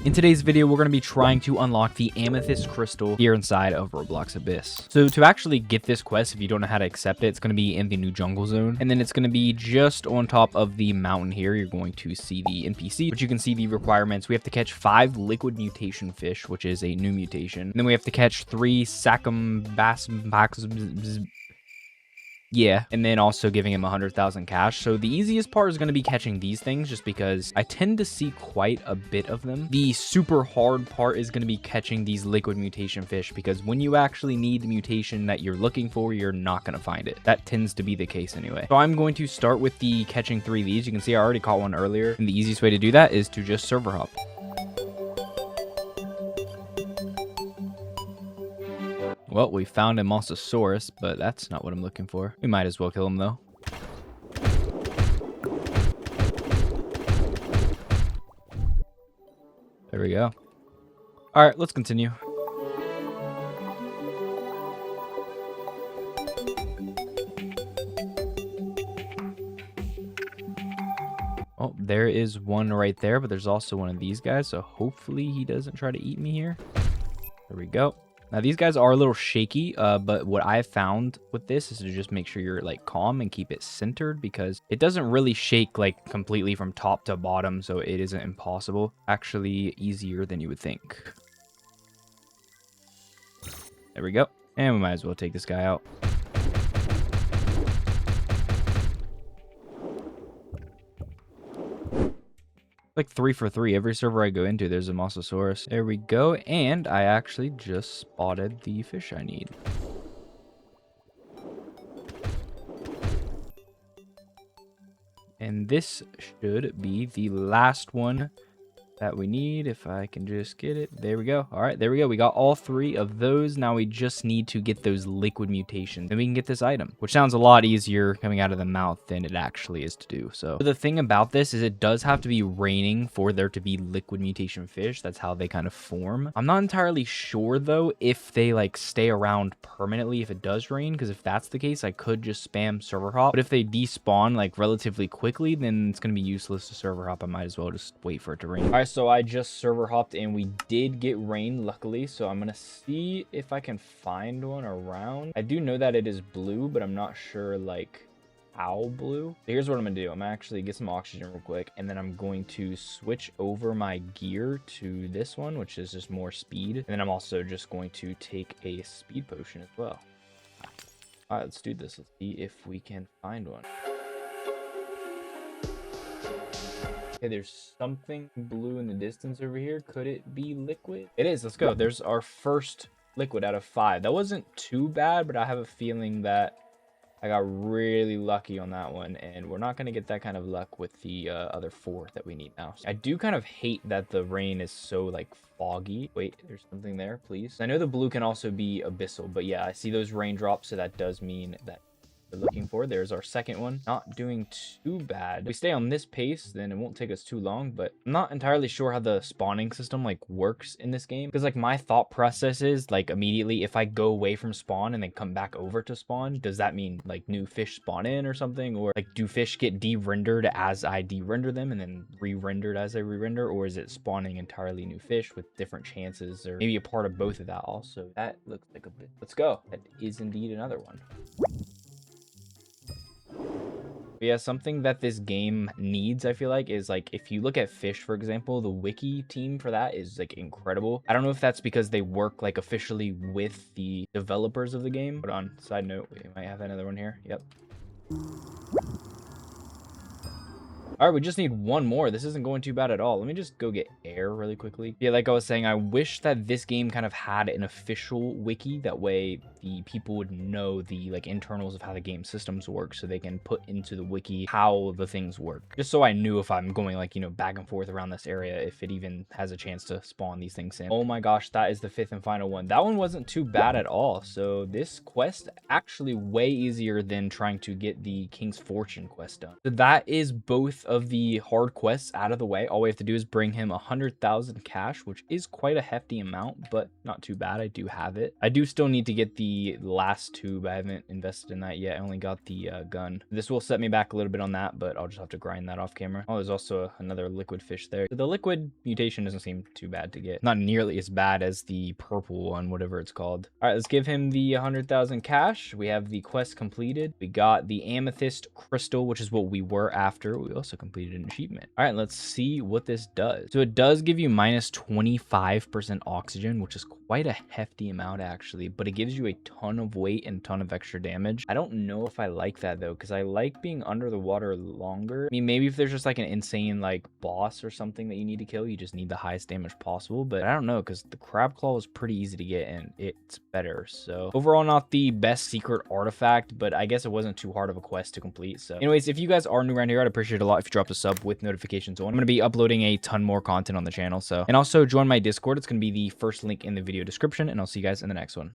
In today's video, we're going to be trying to unlock the Amethyst crystal here inside of Roblox Abyss. So to actually get this quest, if you don't know how to accept it, it's going to be in the new jungle zone. And then it's going to be just on top of the mountain here. You're going to see the NPC, but you can see the requirements. We have to catch 5 liquid mutation fish, which is a new mutation. And then we have to catch 3 and then also giving him 100,000 cash. So the easiest part is going to be catching these things just because I tend to see quite a bit of them. The super hard part is going to be catching these liquid mutation fish because when you actually need the mutation that you're looking for, you're not going to find it. That tends to be the case anyway. So I'm going to start with the catching 3 of these. You can see I already caught one earlier. And the easiest way to do that is to just server hop. Well, we found a Mosasaurus, but that's not what I'm looking for. We might as well kill him, though. There we go. All right, let's continue. Oh, there is one right there, but there's also one of these guys, so hopefully he doesn't try to eat me here. There we go. Now, these guys are a little shaky, but what I've found with this is to just make sure you're, like, calm and keep it centered because it doesn't really shake, like, completely from top to bottom, so it isn't impossible. Actually, easier than you would think. There we go. And we might as well take this guy out. Like 3 for 3 every server I go into, there's a Mosasaurus. There we go, and I actually just spotted the fish I need. And this should be the last one that we need. If I can just get it. There we go. All right, there we go. We got all 3 of those. Now we just need to get those liquid mutations and we can get this item, which sounds a lot easier coming out of the mouth than it actually is to do. So the thing about this is it does have to be raining for there to be liquid mutation fish. That's how they kind of form. I'm not entirely sure though if they like stay around permanently if it does rain, because if that's the case, I could just spam server hop. But if they despawn like relatively quickly, then it's going to be useless to server hop. I might as well just wait for it to rain. All right, so I just server hopped and we did get rain luckily, so I'm gonna see if I can find one around. I do know that it is blue, but I'm not sure like how blue. So here's what I'm gonna do. I'm gonna actually get some oxygen real quick, and then I'm going to switch over my gear to this one, which is just more speed, and then I'm also just going to take a speed potion as well. All right, let's do this. Let's see if we can find one. Okay, there's something blue in the distance over here. Could it be liquid? It is. Let's go. There's our first liquid out of 5. That wasn't too bad, but I have a feeling that I got really lucky on that one, and we're not going to get that kind of luck with the other 4 that we need now. I do kind of hate that the rain is so, like, foggy. Wait, there's something there, please. I know the blue can also be abyssal, but yeah, I see those raindrops, so that does mean that we're looking for. There's our second one. Not doing too bad. If we stay on this pace, then it won't take us too long, but I'm not entirely sure how the spawning system like works in this game, because like my thought process is like immediately if I go away from spawn and then come back over to spawn, does that mean like new fish spawn in or something? Or like do fish get de-rendered as I de-render them and then re-rendered as I re-render? Or is it spawning entirely new fish with different chances, or maybe a part of both of that also? That looks like a bit. Let's go. That is indeed another one. But yeah, something that this game needs, I feel like, is like if you look at fish, for example, the wiki team for that is like incredible. I don't know if that's because they work like officially with the developers of the game. Hold on, side note, we might have another one here. Yep. All right, we just need one more. This isn't going too bad at all. Let me just go get air really quickly. Yeah, like I was saying, I wish that this game kind of had an official wiki. That way the people would know the like internals of how the game systems work, so they can put into the wiki how the things work. Just so I knew if I'm going like, you know, back and forth around this area, if it even has a chance to spawn these things in. Oh my gosh, that is the 5th and final one. That one wasn't too bad at all. So this quest actually way easier than trying to get the King's Fortune quest done. So that is both of the hard quests out of the way. All we have to do is bring him 100,000 cash, which is quite a hefty amount, but not too bad. I do have it. I do still need to get the the last tube. I haven't invested in that yet. I only got the gun. This will set me back a little bit on that, but I'll just have to grind that off camera. Oh, there's also another liquid fish there. So the liquid mutation doesn't seem too bad to get. Not nearly as bad as the purple one, whatever it's called. All right, let's give him the 100,000 cash. We have the quest completed. We got the amethyst crystal, which is what we were after. We also completed an achievement. All right, let's see what this does. So it does give you minus 25% oxygen, which is quite a hefty amount actually, but it gives you a ton of weight and a ton of extra damage. I don't know if I like that though, because I like being under the water longer. I mean, maybe if there's just like an insane like boss or something that you need to kill, you just need the highest damage possible, but I don't know, because the crab claw is pretty easy to get and it's better. So overall, not the best secret artifact, but I guess it wasn't too hard of a quest to complete. So anyways, if you guys are new around here, I'd appreciate it a lot if you dropped a sub with notifications on. I'm going to be uploading a ton more content on the channel. So, and also join my Discord. It's going to be the first link in the video description, and I'll see you guys in the next one.